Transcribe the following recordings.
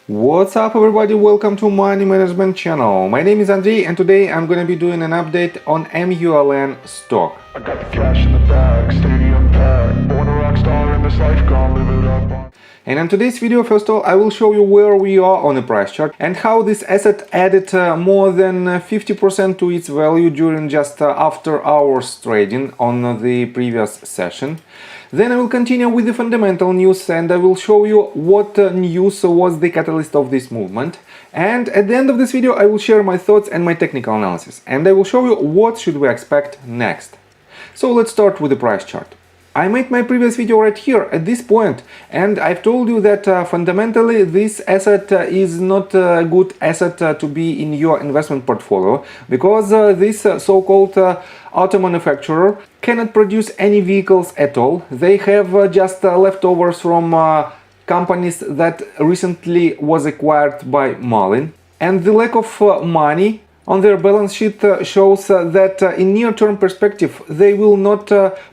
What's up everybody, welcome to Money Management channel. My name is Andrei and today I'm gonna be doing an update on MULN stock. I got the cash in the bag, stadium packed, born a rock star in this life, gonna live it up. And in today's video, first of all, I will show you where we are on the price chart and how this asset added more than 50% to its value during just after hours trading on the previous session. Then I will continue with the fundamental news and I will show you what news was the catalyst of this movement. And at the end of this video, I will share my thoughts and my technical analysis. And I will show you what should we expect next. So let's start with the price chart. I made my previous video right here at this point and I've told you that fundamentally this asset is not a good asset to be in your investment portfolio because this so-called auto manufacturer cannot produce any vehicles at all. They have just leftovers from companies that recently was acquired by Mullen, and the lack of money on their balance sheet shows that in near-term perspective they will not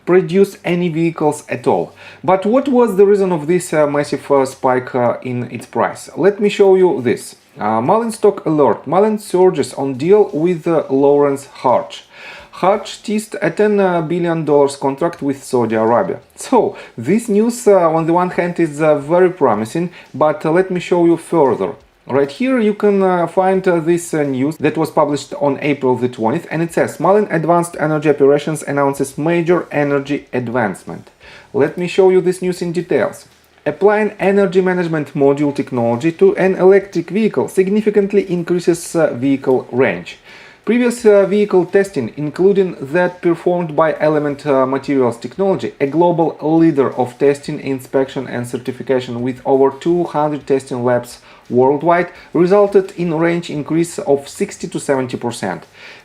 produce any vehicles at all. But what was the reason of this massive spike in its price? Let me show you this. MULN Stock Alert. MULN surges on deal with Lawrence Harch. Harch teased a $10 billion contract with Saudi Arabia. So this news on the one hand is very promising, but let me show you further. Right here you can find this news that was published on April the 20th, and it says Mullen Advanced Energy Operations announces major energy advancement. Let me show you this news in details. Applying energy management module technology to an electric vehicle significantly increases vehicle range. Previous vehicle testing, including that performed by Element Materials Technology, a global leader of testing, inspection and certification with over 200 testing labs worldwide, resulted in range increase of 60 to 70%.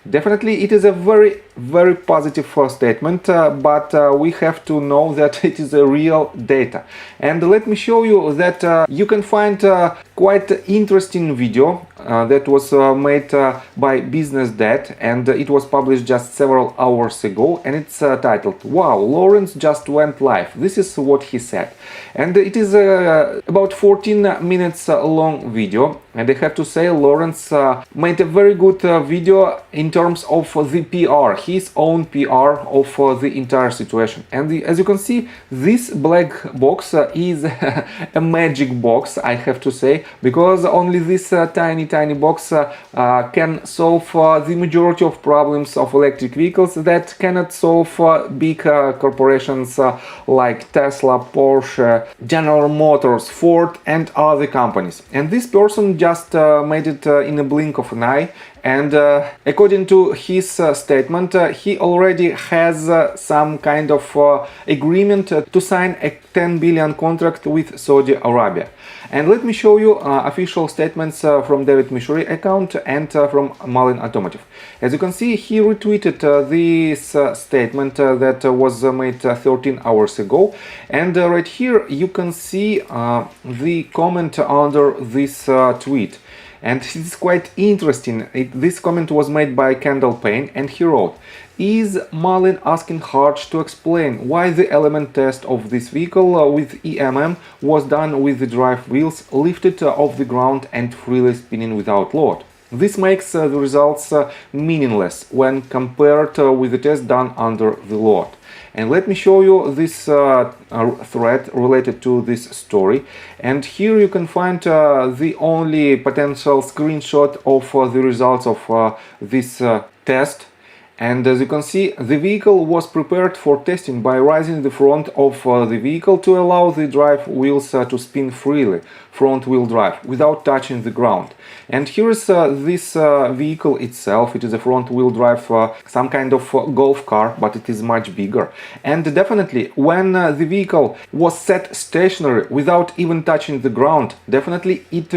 Definitely it is a very positive statement, but we have to know that it is a real data. And let me show you that you can find quite interesting video that was made by Business Dad, and it was published just several hours ago, and it's titled "Wow, Lawrence just went live." This is what he said, and it is about 14 minutes long video, and I have to say Lawrence made a very good video in terms of the PR, his own PR of the entire situation. And as you can see, this black box is a magic box, I have to say, because only this tiny box can solve the majority of problems of electric vehicles that cannot solve big corporations like Tesla, Porsche, General Motors, Ford and other companies. And this person just made it in a blink of an eye. And according to his statement, he already has some kind of agreement to sign a 10 billion contract with Saudi Arabia. And let me show you official statements from David Mishuri account and from Mullen Automotive. As you can see, he retweeted this statement that was made 13 hours ago. And right here you can see the comment under this tweet. And it is quite interesting. This comment was made by Kendall Payne, and he wrote, "Is Mullen asking Harch to explain why the element test of this vehicle with EMM was done with the drive wheels lifted off the ground and freely spinning without load? This makes the results meaningless when compared with the test done under the load." And let me show you this thread related to this story. And here you can find the only potential screenshot of the results of this test. And as you can see, the vehicle was prepared for testing by raising the front of the vehicle to allow the drive wheels to spin freely, front wheel drive, without touching the ground. And here is this vehicle itself. It is a front wheel drive, some kind of golf car, but it is much bigger. And definitely when the vehicle was set stationary without even touching the ground, definitely it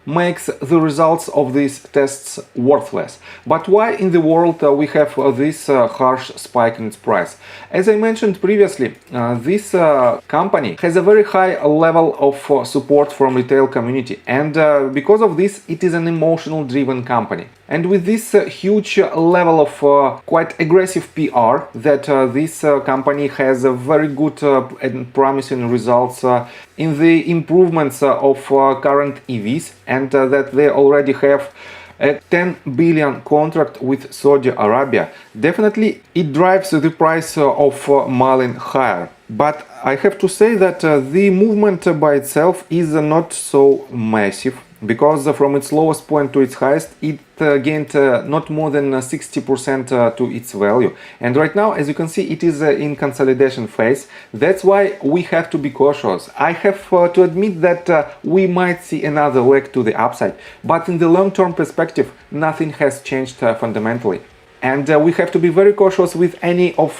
makes the results of these tests worthless. But why in the world we have this harsh spike in its price? As I mentioned previously, this company has a very high level of support from from retail community, and because of this it is an emotional driven company. And with this huge level of quite aggressive PR that this company has very good and promising results in the improvements of current EVs, and that they already have a 10 billion contract with Saudi Arabia. Definitely it drives the price of MULN higher. But I have to say that the movement by itself is not so massive, because from its lowest point to its highest it gained not more than 60% to its value. And right now, as you can see, it is in consolidation phase. That's why we have to be cautious. I have to admit that we might see another leg to the upside, but in the long-term perspective nothing has changed fundamentally. And we have to be very cautious with any of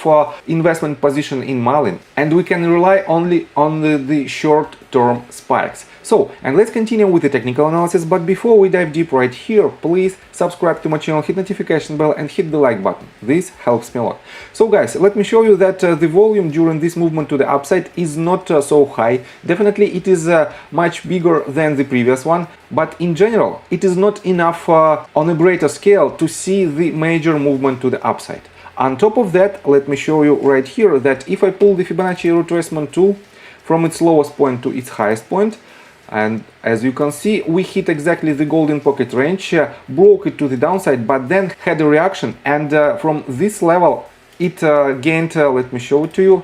investment position in MULN, and we can rely only on the short-term spikes. So, and let's continue with the technical analysis, but before we dive deep right here, please subscribe to my channel, hit notification bell and hit the like button. This helps me a lot. So guys, let me show you that the volume during this movement to the upside is not so high. Definitely it is much bigger than the previous one, but in general it is not enough on a greater scale to see the major movement to the upside. On top of that, let me show you right here that if I pull the Fibonacci retracement tool from its lowest point to its highest point, and as you can see, we hit exactly the golden pocket range, broke it to the downside, but then had a reaction, and from this level it gained, let me show it to you,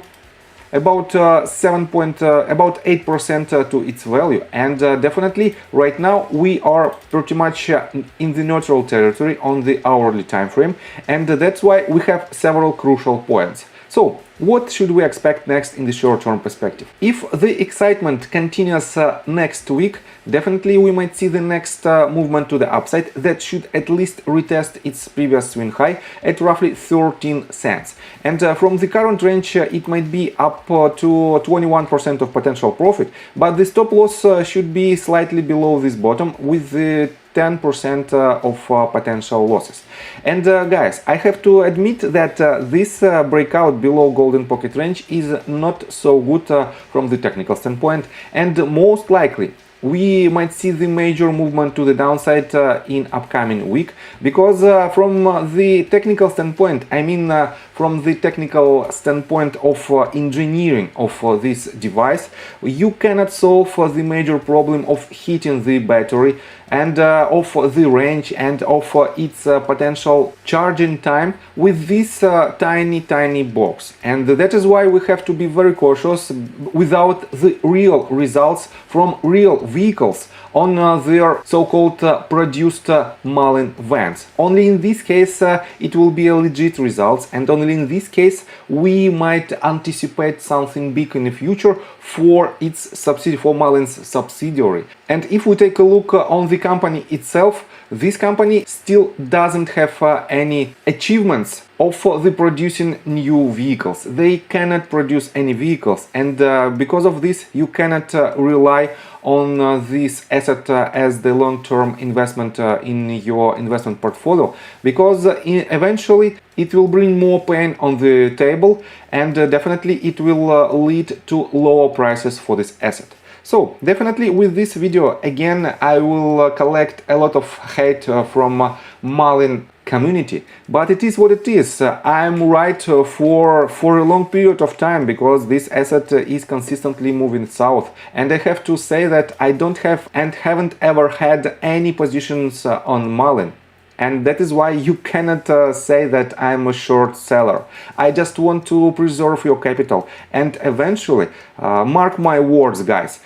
about 8% to its value. And definitely right now we are pretty much in the neutral territory on the hourly time frame, and that's why we have several crucial points. So, what should we expect next in the short-term perspective? If the excitement continues next week, definitely we might see the next movement to the upside that should at least retest its previous swing high at roughly 13 cents. And from the current range it might be up to 21% of potential profit, but the stop loss should be slightly below this bottom with the 10% of potential losses. And guys, I have to admit that this breakout below golden pocket range is not so good from the technical standpoint, and most likely we might see the major movement to the downside in upcoming week, because from the technical standpoint, I mean from the technical standpoint of engineering of this device, you cannot solve the major problem of heating the battery and of the range and of its potential charging time with this tiny box. And that is why we have to be very cautious without the real results from real vehicles on their so-called produced MULN vans. Only in this case it will be a legit results, and only in this case we might anticipate something big in the future for its subsidiary, for MULN's subsidiary. And if we take a look on the company itself, this company still doesn't have any achievements of the producing new vehicles. They cannot produce any vehicles, and because of this you cannot rely on this asset as the long-term investment in your investment portfolio, because eventually it will bring more pain on the table, and definitely it will lead to lower prices for this asset. So definitely with this video again I will collect a lot of hate from MULN community, but it is what it is. I'm right for a long period of time, because this asset is consistently moving south, and I have to say that I don't have and haven't ever had any positions on MULN. And that is why you cannot say that I'm a short seller. I just want to preserve your capital, and eventually, mark my words guys,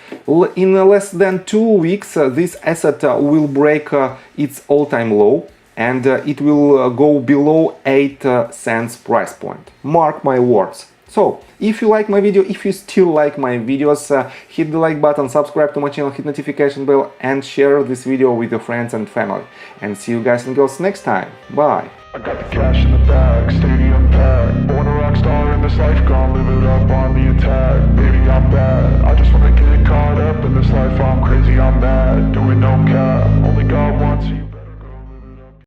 in less than 2 weeks this asset will break its all-time low, and it will go below 8 cents price point. Mark my words. So, if you like my video, if you still like my videos, hit the like button, subscribe to my channel, hit notification bell, and share this video with your friends and family. And see you guys and girls next time. Bye! I got the cash in the bag, stadium packed. Born a rock star in this life, gone live it up on the